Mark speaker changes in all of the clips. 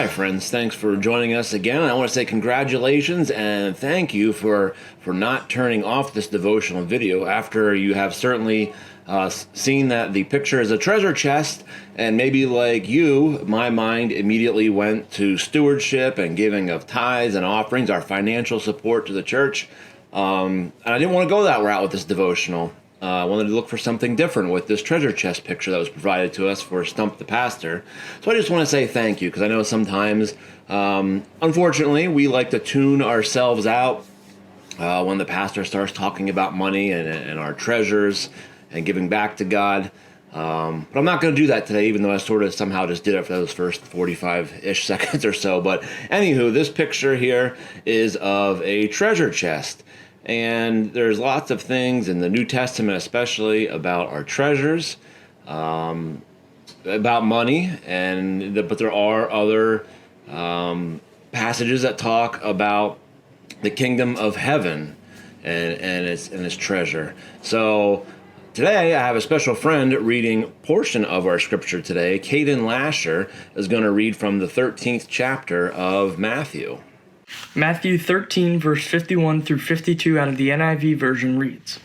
Speaker 1: Hi, friends. Thanks for joining us again. I want to say congratulations and thank you for not turning off this devotional video after you have certainly seen that the picture is a treasure chest, and maybe like you, my mind immediately went to stewardship and giving of tithes and offerings, our financial support to the church. And I didn't want to go that route with this devotional. I wanted to look for something different with this treasure chest picture that was provided to us for Stump the Pastor. So I just want to say thank you, because I know sometimes, unfortunately, we like to tune ourselves out when the pastor starts talking about money and our treasures and giving back to God. But I'm not going to do that today, even though I sort of somehow just did it for those first 45-ish seconds or so. But anywho, this picture here is of a treasure chest. And there's lots of things in the New Testament, especially about our treasures, about money, but there are other passages that talk about the kingdom of heaven and its treasure. So today I have a special friend reading a portion of our scripture today. Caden Lasher is going to read from the 13th chapter of Matthew.
Speaker 2: Matthew 13, verse 51 through 52 out of the NIV version reads,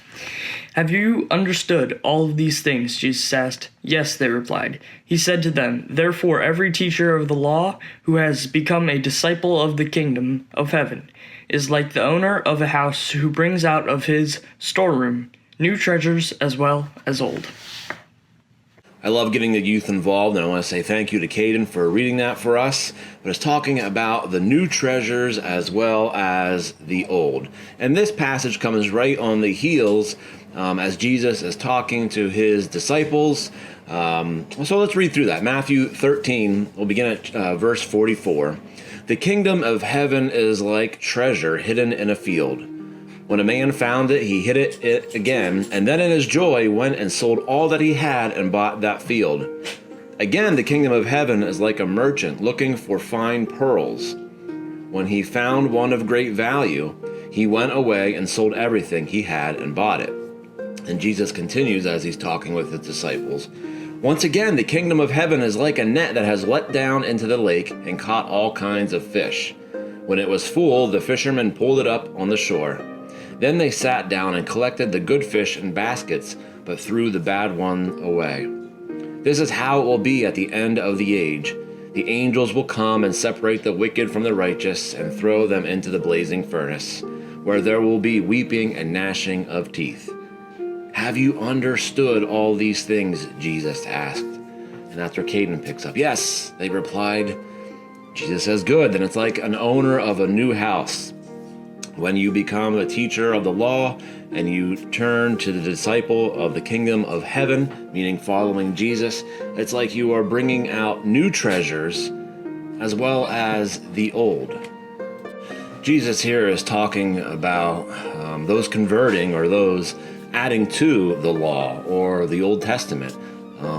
Speaker 2: "Have you understood all of these things?" Jesus asked. "Yes," they replied. He said to them, "Therefore every teacher of the law who has become a disciple of the kingdom of heaven is like the owner of a house who brings out of his storeroom new treasures as well as old."
Speaker 1: I love getting the youth involved, and I want to say thank you to Caden for reading that for us. But it's talking about the new treasures as well as the old. And this passage comes right on the heels as Jesus is talking to his disciples. So let's read through that. Matthew 13, we'll begin at verse 44. "The kingdom of heaven is like treasure hidden in a field. When a man found it, he hid it again, and then in his joy went and sold all that he had and bought that field. Again, the kingdom of heaven is like a merchant looking for fine pearls. When he found one of great value, he went away and sold everything he had and bought it." And Jesus continues as he's talking with his disciples. "Once again, the kingdom of heaven is like a net that has let down into the lake and caught all kinds of fish. When it was full, the fishermen pulled it up on the shore. Then they sat down and collected the good fish in baskets, but threw the bad one away. This is how it will be at the end of the age. The angels will come and separate the wicked from the righteous and throw them into the blazing furnace, where there will be weeping and gnashing of teeth." "Have you understood all these things?" Jesus asked. And that's where Caden picks up. "Yes," they replied. Jesus says, "Good, then it's like an owner of a new house. When you become a teacher of the law and you turn to the disciple of the kingdom of heaven," meaning following Jesus, "it's like you are bringing out new treasures as well as the old." Jesus here is talking about those converting or those adding to the law or the Old Testament,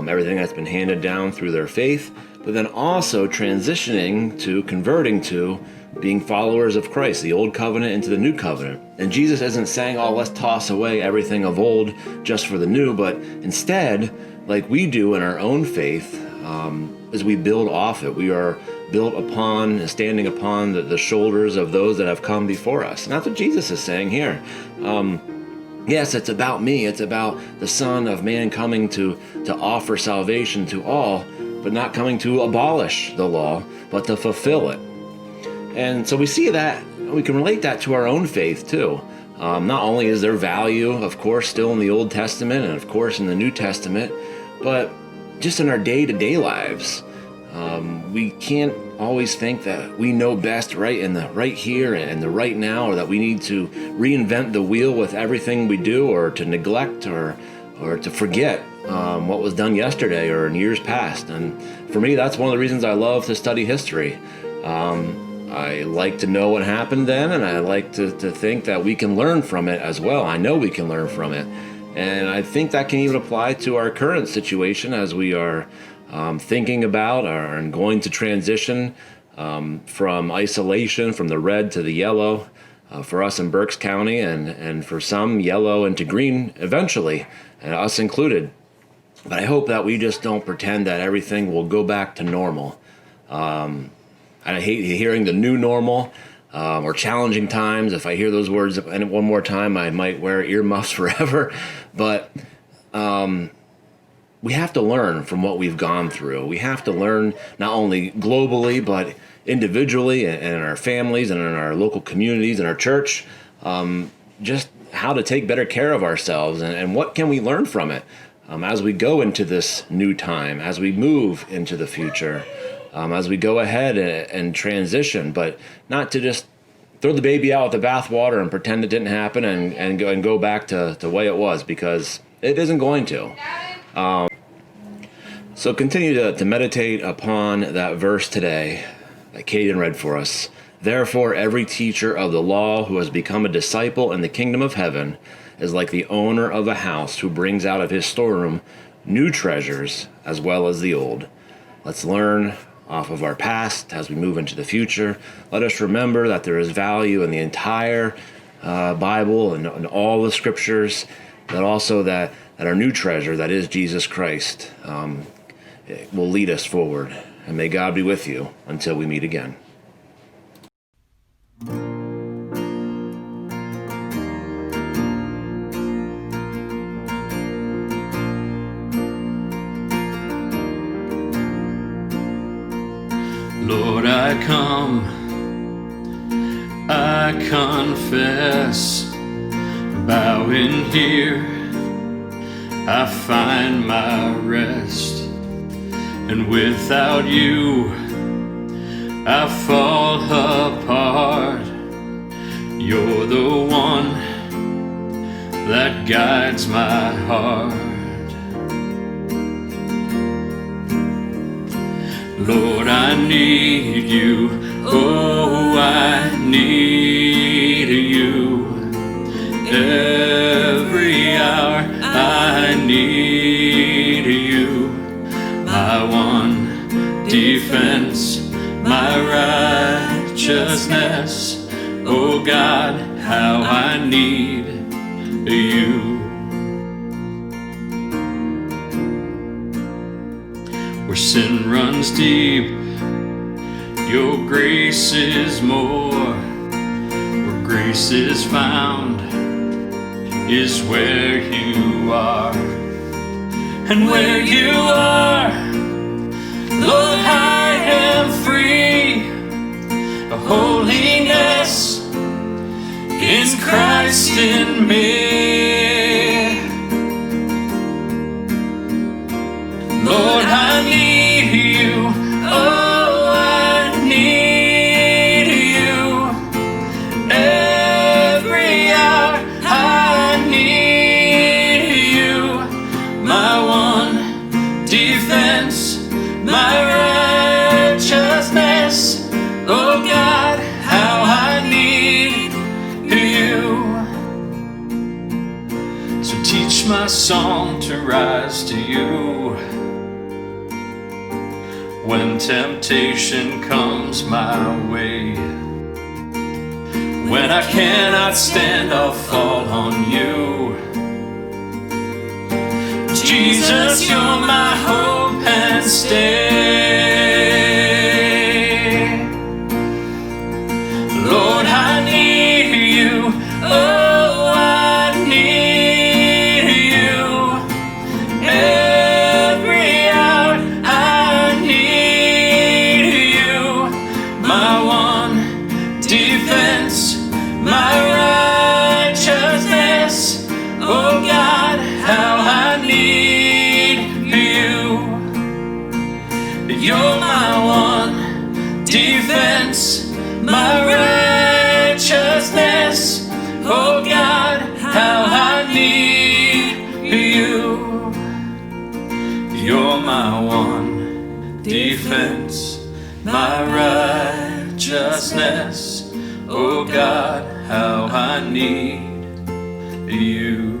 Speaker 1: everything that's been handed down through their faith, but then also transitioning to converting to being followers of Christ, the old covenant into the new covenant. And Jesus isn't saying, "Oh, let's toss away everything of old just for the new," but instead, like we do in our own faith, as we build off it, we are built upon and standing upon the shoulders of those that have come before us. And that's what Jesus is saying here. Yes, it's about me. It's about the Son of Man coming to offer salvation to all, but not coming to abolish the law, but to fulfill it. And so we see that, we can relate that to our own faith too. Not only is there value, of course, still in the Old Testament and of course in the New Testament, but just in our day-to-day lives, we can't always think that we know best right here and the right now, or that we need to reinvent the wheel with everything we do, or to neglect or to forget what was done yesterday or in years past. And for me, that's one of the reasons I love to study history. I like to know what happened then, and I like to think that we can learn from it as well. I know we can learn from it. And I think that can even apply to our current situation as we are thinking about and going to transition from isolation, from the red to the yellow, for us in Berks County, and for some, yellow into green eventually, and us included. But I hope that we just don't pretend that everything will go back to normal. I hate hearing the new normal or challenging times. If I hear those words one more time, I might wear earmuffs forever. But we have to learn from what we've gone through. We have to learn not only globally, but individually and in our families and in our local communities and our church, just how to take better care of ourselves and what can we learn from it as we go into this new time, as we move into the future, as we go ahead and transition, but not to just throw the baby out with the bathwater and pretend it didn't happen and go back to the way it was, because it isn't going to. So continue to meditate upon that verse today that Caden read for us. Therefore, every teacher of the law who has become a disciple in the kingdom of heaven is like the owner of a house who brings out of his storeroom new treasures as well as the old. Let's learn off of our past as we move into the future. Let us remember that there is value in the entire Bible and all the scriptures, but also that our new treasure, that is Jesus Christ, will lead us forward. And may God be with you until we meet again.
Speaker 3: Lord, I come, I confess, bowing here, I find my rest, and without you, I fall apart. You're the one that guides my heart. Lord, I need you, oh, I need you. Every hour I need you. My one defense, my righteousness. Oh God, how I need you. Where sin runs deep, your grace is more. Where grace is found is where you are. And where you are, Lord, I am free. A holiness is Christ in me. Lord, I need you. Oh, I need you. Every hour I need you. My one defense, my righteousness. Oh God, how I need you. So teach my song to rise to you. When temptation comes my way, when I cannot stand, I'll fall on you. Jesus, you're my hope and stay. Lord, I need you. Oh, I need you. Every hour I need you. My one defense, my righteousness. Oh God, how I need you. You're my one defense, my righteousness. Oh God, how I need you. You're my one defense, my righteousness. Oh God, how I need you.